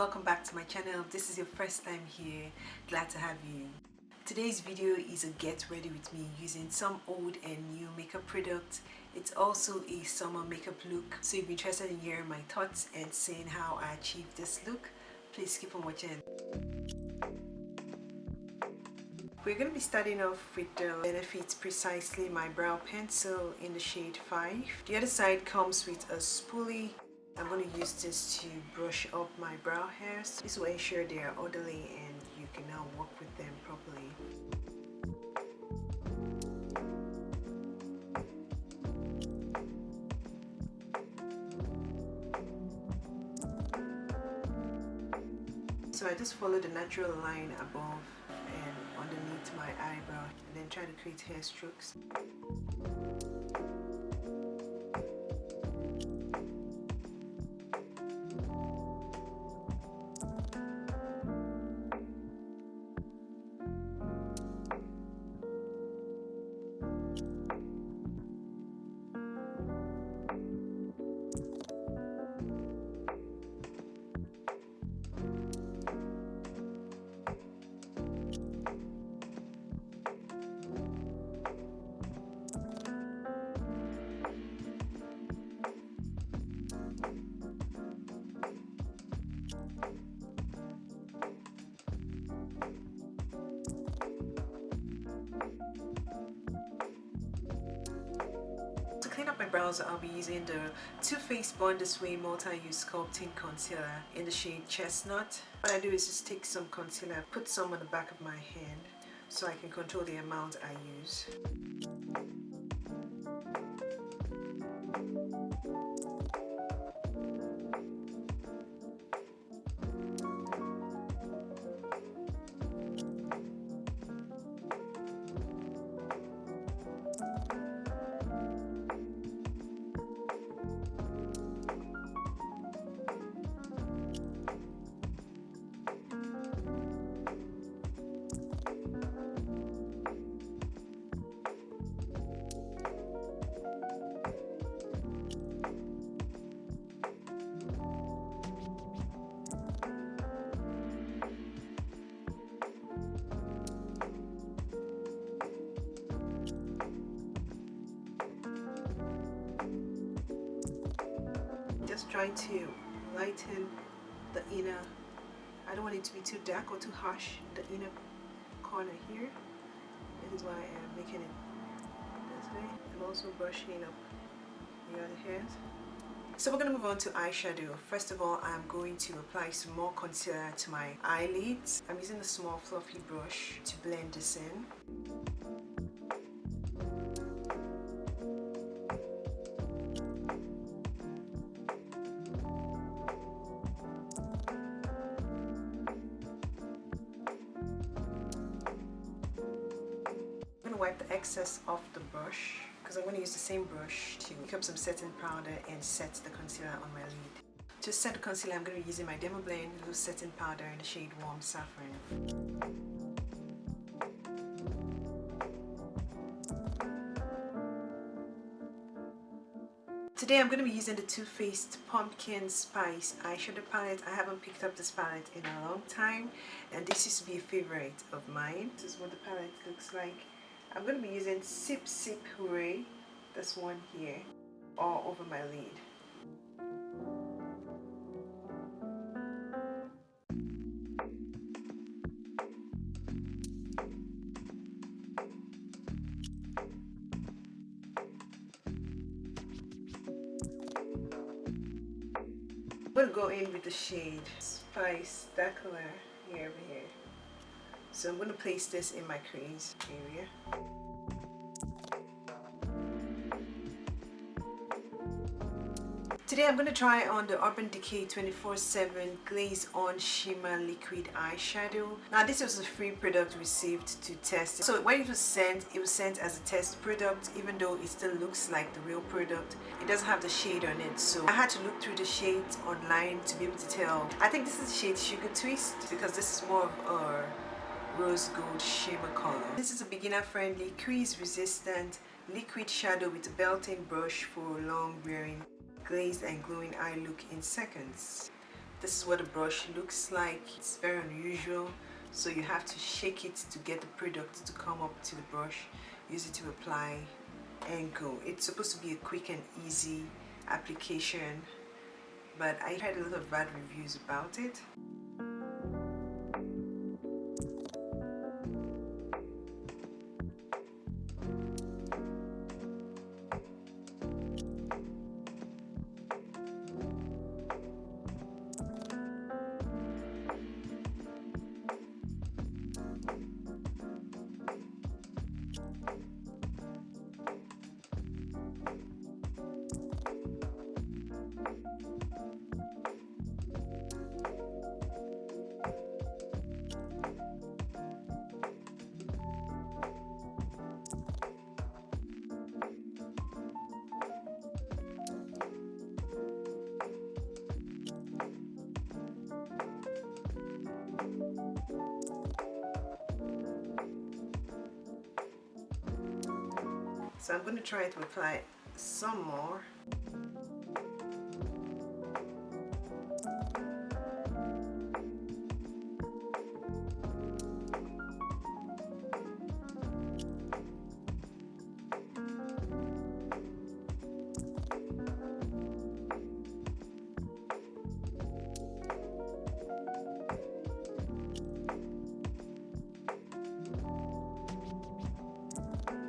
welcome back to my channel. If this is your first time here, glad to have you. Today's video is a get ready with me using some old and new makeup products. It's also a summer makeup look, so if you're interested in hearing my thoughts and seeing how I achieved this look, please keep on watching. We're going to be starting off with the Benefit Precisely My Brow Pencil in the shade 5. The other side comes with a spoolie. I'm going to use this to brush up my brow hairs. This will ensure they are orderly and you can now work with them properly. So I just follow the natural line above and underneath my eyebrow and then try to create hair strokes. To clean up my brows, I'll be using the Too Faced Born This Way Multi-Use Sculpting Concealer in the shade Chestnut. What I do is just take some concealer, put some on the back of my hand so I can control the amount I use. Just trying to lighten the inner. I don't want it to be too dark or too harsh, the inner corner here. This is why I'm making it this way. I'm also brushing up the other hairs. So we're going to move on to eyeshadow. First of all, I'm going to apply some more concealer to my eyelids. I'm using a small fluffy brush to blend this in. Wipe the excess off the brush because I'm going to use the same brush to pick up some setting powder and set the concealer on my lid. To set the concealer, I'm going to be using my Demo Blend Loose Setting Powder in the shade Warm Saffron. Today I'm going to be using the Too Faced Pumpkin Spice eyeshadow palette. I haven't picked up this palette in a long time and this used to be a favorite of mine. This is what the palette looks like. I'm going to be using SEPHORA, this one here, all over my lid. I'm going to go in with the shade Spice, that color here over here. So I'm going to place this in my crease area. Today I'm going to try on the Urban Decay 24/7 Glaze-On Shimmer Liquid Eyeshadow. Now this was a free product received to test. So when it was sent as a test product, even though it still looks like the real product. It doesn't have the shade on it, so I had to look through the shades online to be able to tell. I think this is the shade Sugar Twist because this is more of a rose gold shimmer color. This is a beginner friendly, crease resistant liquid shadow with a belting brush for long wearing glazed and glowing eye look in seconds. This is what the brush looks like. It's very unusual, so you have to shake it to get the product to come up to the brush. Use it to apply and go. It's supposed to be a quick and easy application, but I heard a lot of bad reviews about it. So I'm going to try to apply some more.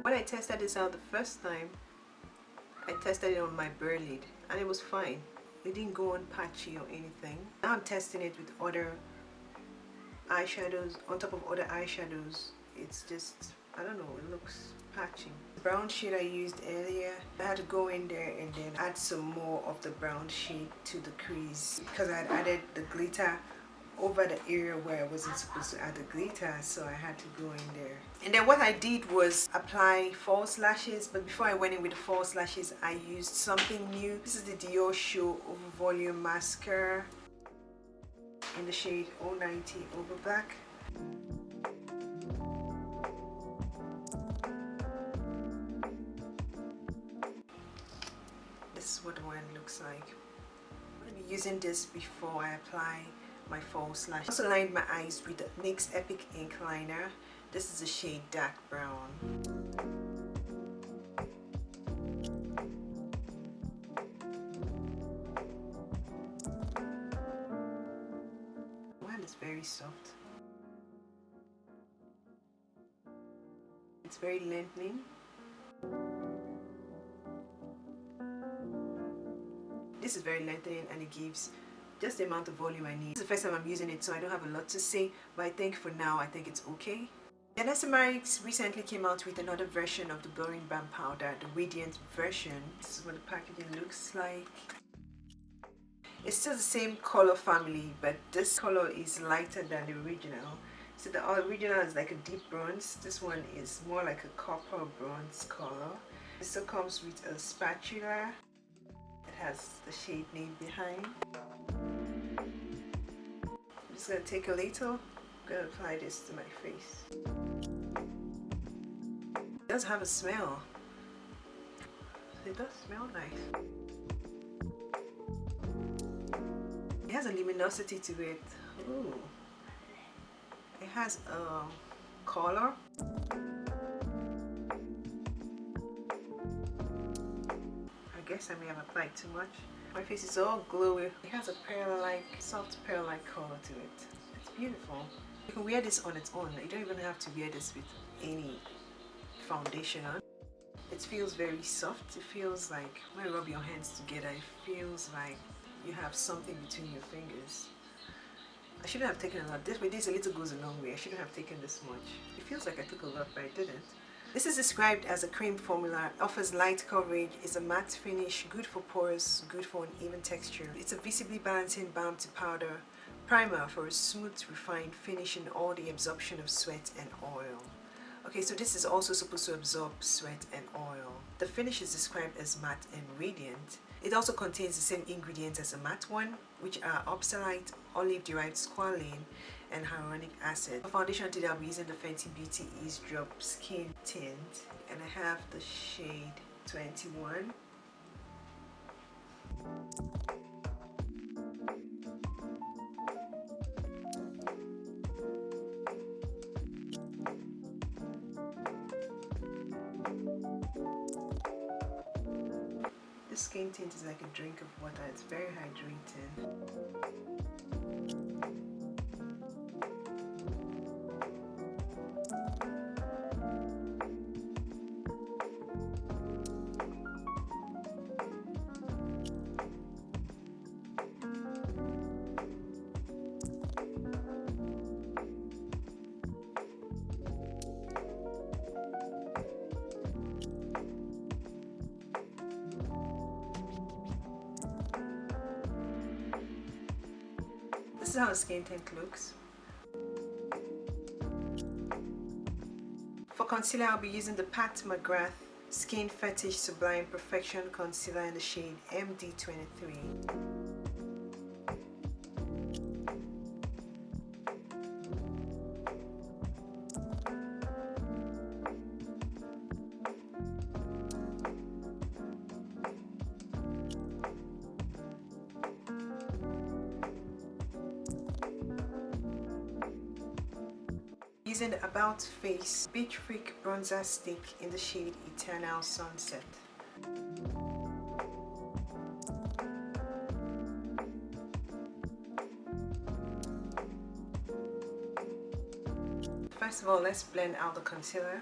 When I tested this out the first time, I tested it on my bare lid and it was fine. It didn't go on patchy or anything. Now I'm testing it with other eyeshadows, on top of other eyeshadows. It's just, I don't know, it looks patchy. The brown shade I used earlier, I had to go in there and then add some more of the brown shade to the crease because I had added the glitter over the area where I wasn't supposed to add the glitter, so I had to go in there. And then what I did was apply false lashes, but before I went in with the false lashes, I used something new. This is the Diorshow Overvolume Mascara in the shade 090 Over Black. This is what the one looks like. I'm going to be using this before I apply my false lash. I also lined my eyes with the NYX Epic Ink Liner. This is the shade Dark Brown. One is very soft. It's very lengthening. This is very lengthening and it gives just the amount of volume I need. This is the first time I'm using it, so I don't have a lot to say, but I think for now, I think it's okay. Danessa Myricks recently came out with another version of the Blurring Balm powder, the Radiant version. This is what the packaging looks like. It's still the same color family, but this color is lighter than the original. So the original is like a deep bronze. This one is more like a copper bronze color. It still comes with a spatula. It has the shade name behind. I'm just going to take a little, I'm going to apply this to my face. It does have a smell. It does smell nice. It has a luminosity to it. Ooh. It has a color. I guess I may have applied too much. My face is all glowy. It has a pearl-like, soft pearl-like color to it. It's beautiful. You can wear this on its own. You don't even have to wear this with any foundation on. It feels very soft. It feels like when you rub your hands together, it feels like you have something between your fingers. I shouldn't have taken a lot. This way, this a little goes a long way. I shouldn't have taken this much. It feels like I took a lot, but I didn't. This is described as a cream formula, offers light coverage, is a matte finish, good for pores, good for an even texture. It's a visibly balancing balm to powder primer for a smooth, refined finish in all the absorption of sweat and oil. Okay, so this is also supposed to absorb sweat and oil. The finish is described as matte and radiant. It also contains the same ingredients as a matte one, which are oxalate, olive-derived squalane, and hyaluronic acid. For foundation today, I'll be using the Fenty Beauty Eaze Drop Skin Tint, and I have the shade 21. skin tint is like a drink of water. It's very hydrating. This is how a skin tint looks. For concealer, I'll be using the Pat McGrath Skin Fetish Sublime Perfection Concealer in the shade MD23. Using the About Face Beach Freak Bronzer Stick in the shade Eternal Sunset. First of all, let's blend out the concealer.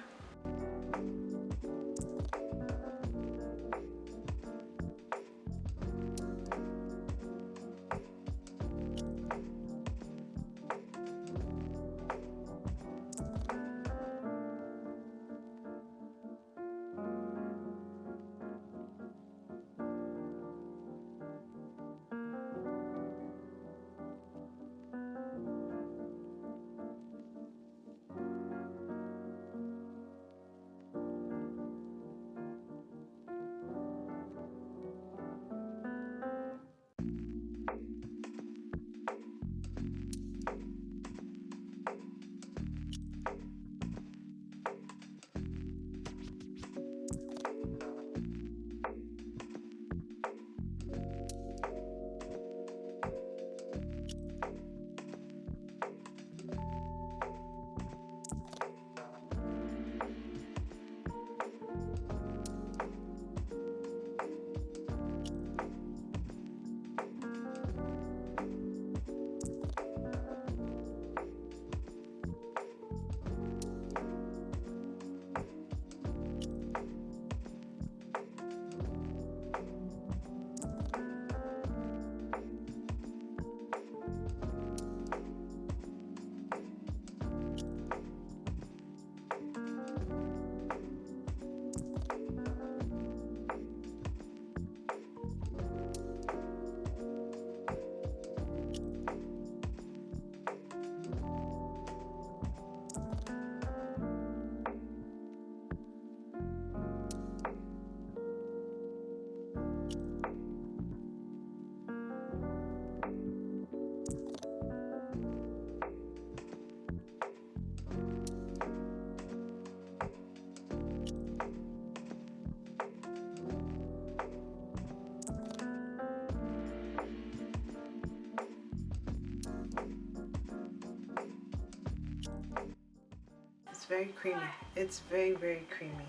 Very creamy. It's very creamy.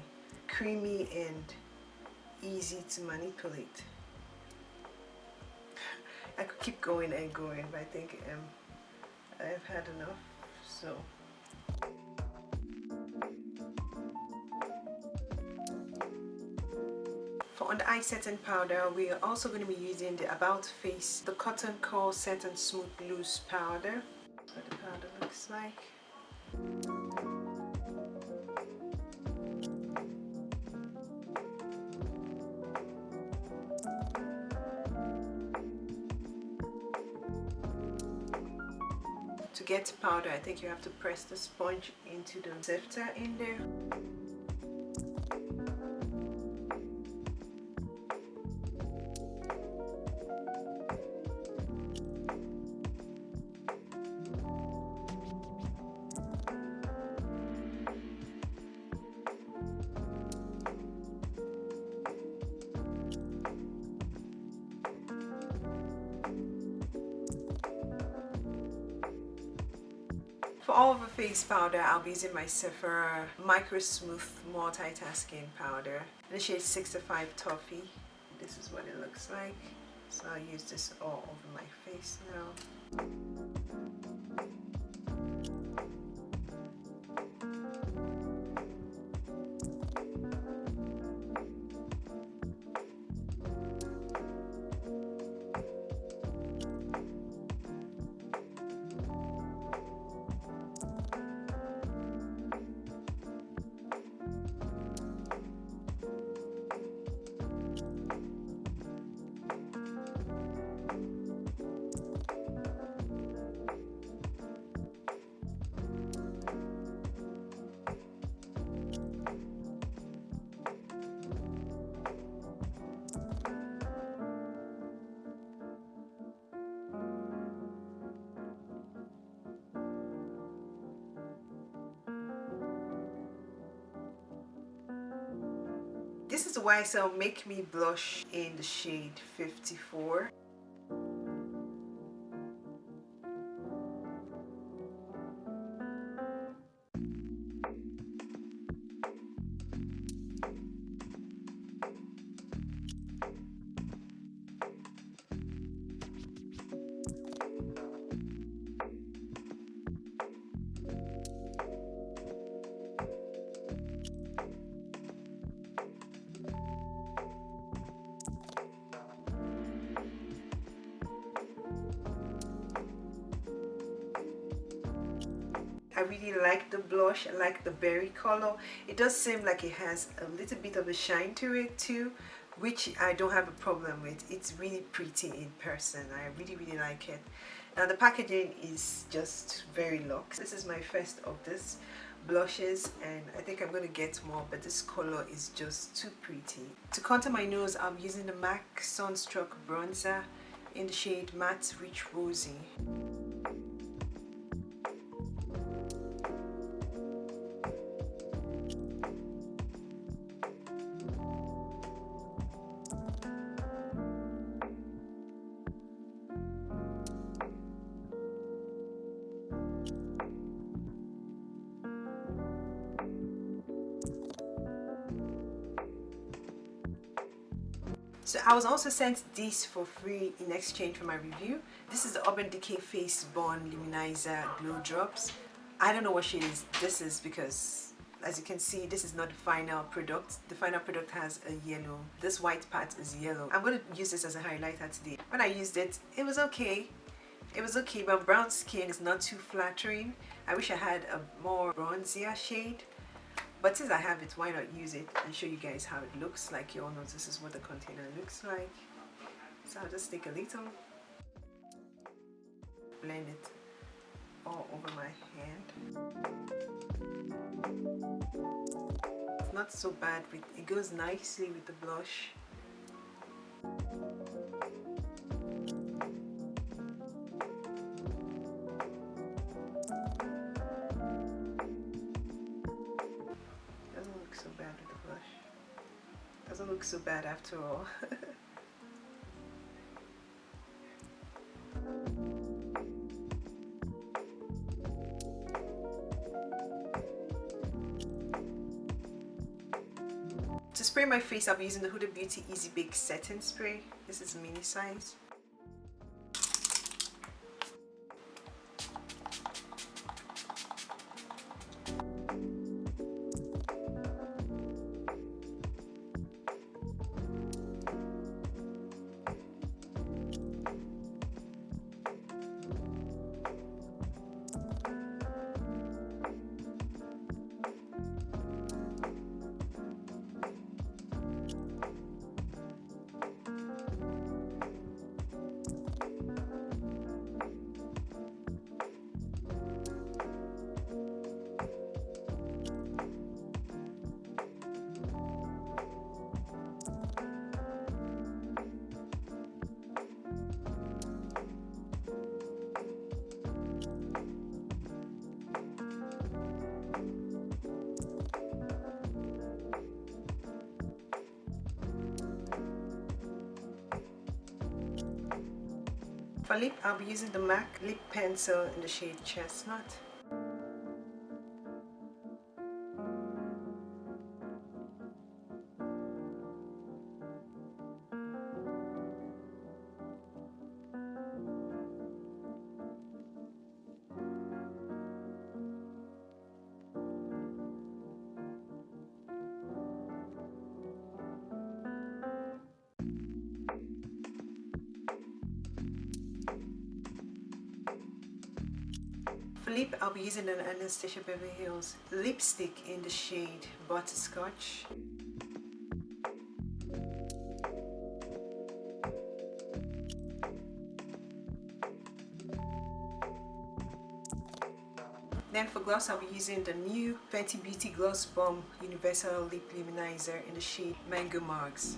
Creamy and easy to manipulate. I could keep going and going, but I think I've had enough. So for on the eye setting powder, we are also going to be using the About Face, the Cotton Core Set and Smooth Loose powder. That's what the powder looks like. To get powder, I think you have to press the sponge into the sifter in there. For all of the face powder, I'll be using my SEPHORA Micro Smooth Multitasking Powder in the shade 65 Toffee. This this is what it looks like. So I'll use this all over my face now. This is the YSL Make Me Blush in the shade 54. I really like the blush. I like the berry color. It does seem like it has a little bit of a shine to it too, which I don't have a problem with. It's really pretty in person. I really like it. Now the packaging is just very luxe. This is my first of this blushes and I think I'm going to get more, but this color is just too pretty. To contour my nose, I'm using the MAC Sunstruck Bronzer in the shade Matte Rich Rosy. So I was also sent this for free in exchange for my review. This is the Urban Decay Face Bond Luminizer Glow Drops. I don't know what shade this is because as you can see, this is not the final product. The final product has a yellow. This white part is yellow. I'm going to use this as a highlighter today. When I used it, it was okay. It was okay, but brown skin is not too flattering. I wish I had a more bronzier shade. But since I have it, why not use it and show you guys how it looks like. You all know this is what the container looks like. So I'll just take a little, blend it all over my hand. It's not so bad, it goes nicely with the blush. So bad with the blush. Doesn't look so bad after all. To spray my face, I'll be using the Huda Beauty Easy Bake Setting Spray. This is mini size. For lip, I'll be using the MAC Lip Pencil in the shade Chestnut. For lip, I'll be using an Anastasia Beverly Hills lipstick in the shade Butterscotch. Then for gloss, I'll be using the new Fenty Beauty Gloss Balm Universal Lip Luminizer in the shade Mango Margz.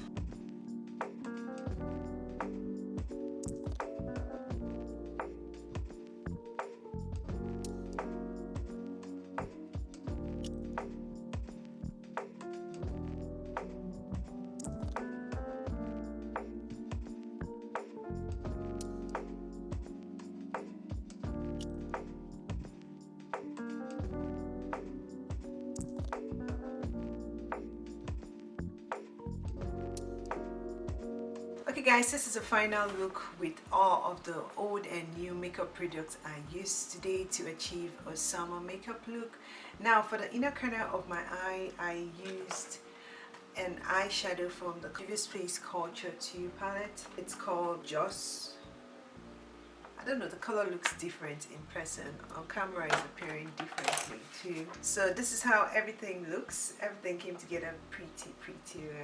Okay guys, this is a final look with all of the old and new makeup products I used today to achieve a summer makeup look. Now for the inner corner of my eye, I used an eyeshadow from the previous Face Culture 2 palette. It's called Joss. I don't know, the color looks different in person. On camera it's appearing differently too. So this is how everything looks. Everything came together pretty.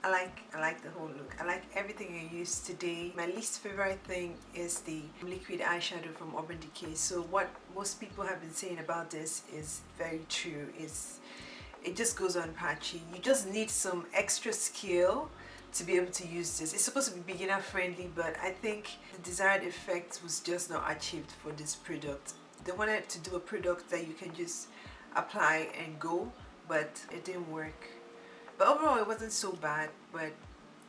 I like the whole look. I like everything I used today. My least favorite thing is the liquid eyeshadow from Urban Decay. So what most people have been saying about this is very true. It just goes on patchy. You just need some extra skill to be able to use this. It's supposed to be beginner friendly, but I think the desired effect was just not achieved for this product. They wanted to do a product that you can just apply and go, but it didn't work. But overall it wasn't so bad, but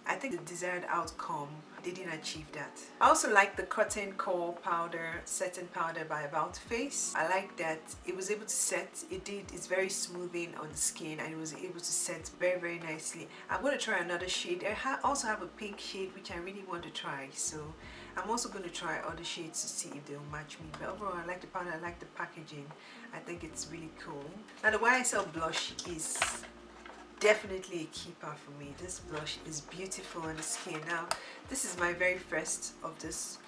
I think the desired outcome, they didn't achieve that. I also like the Cotton Core Powder, setting powder by About Face. I like that it was able to set, it's very smoothing on the skin, and it was able to set very nicely. I'm going to try another shade. I also have a pink shade which I really want to try, so I'm also going to try other shades to see if they'll match me. But overall I like the powder, I like the packaging. I think it's really cool. Now the YSL blush is definitely a keeper for me. This blush is beautiful on the skin. Now this is my very first of this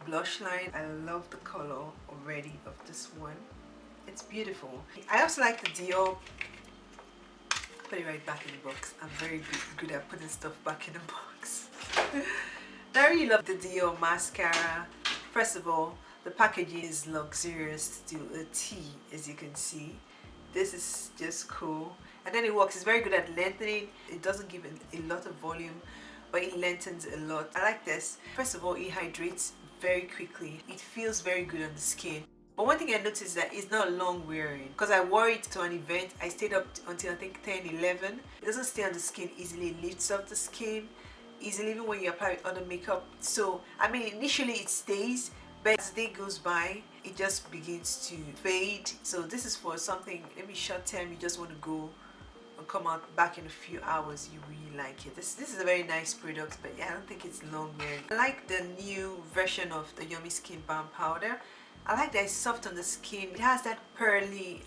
blush line. I love the color already of this one. It's beautiful. I also like the Dior. Put it right back in the box. I'm very good at putting stuff back in the box. I really love the Dior mascara. First of all, the packaging is luxurious to a T, as you can see. This is just cool. And then it works. It's very good at lengthening. It doesn't give a lot of volume, but it lengthens a lot. I like this. First of all, it hydrates very quickly. It feels very good on the skin. But one thing I noticed is that it's not long wearing. Because I wore it to an event. I stayed up until I think 10, 11. It doesn't stay on the skin easily. It lifts up the skin easily even when you apply other makeup. So, I mean, initially it stays, but as the day goes by, it just begins to fade. So this is for something, maybe short term, you just want to go and come out back in a few hours, you really like it. This is a very nice product, but yeah, I don't think it's long wearing. I like the new version of the Yummy Skin Balm Powder. I like that it's soft on the skin. It has that pearly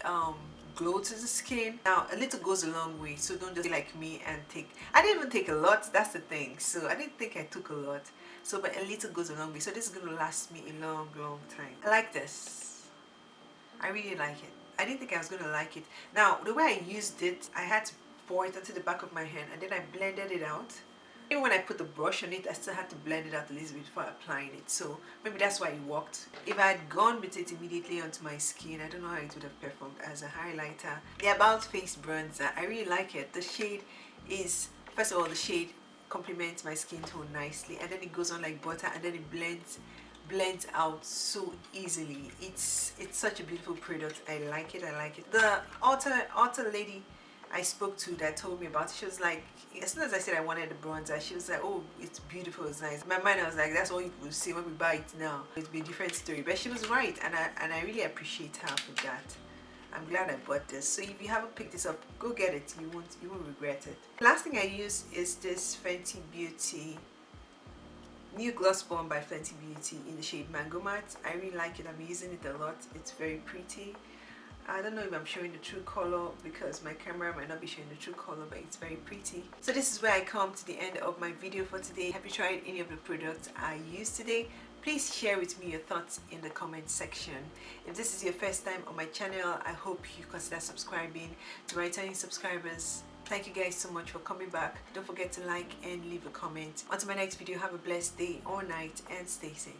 glow to the skin. Now a little goes a long way, so don't just be like me and take, I didn't even take a lot, that's the thing. So I didn't think I took a lot, so but a little goes a long way. So this is going to last me a long time. I like this. I really like it. I didn't think I was going to like it. Now the way I used it, I had to pour it onto the back of my hand and then I blended it out. Even when I put the brush on it, I still had to blend it out a little bit before applying it. So maybe that's why it worked. If I had gone with it immediately onto my skin, I don't know how it would have performed as a highlighter. The About Face bronzer, I really like it. The shade is, first of all, the shade complements my skin tone nicely, and then it goes on like butter, and then it blends out so easily. It's such a beautiful product. I like it. The Ulta lady I spoke to that told me about it, she was like, as soon as I said I wanted the bronzer, she was like, oh, it's beautiful, it's nice. In my mind I was like, that's all you will see when we buy it now. It'll be a different story. But she was right, and I really appreciate her for that. I'm glad I bought this. So if you haven't picked this up, go get it. You won't regret it. Last thing I use is this Fenty Beauty new gloss bomb by Fenty Beauty in the shade Mango Matte. I really like it. I'm using it a lot. It's very pretty. I don't know if I'm showing the true color because my camera might not be showing the true color, but it's very pretty. So this is where I come to the end of my video for today. Have you tried any of the products I used today? Please share with me your thoughts in the comment section. If this is your first time on my channel, I hope you consider subscribing. To my returning subscribers, thank you guys so much for coming back. Don't forget to like and leave a comment. Until my next video, have a blessed day or night and stay safe.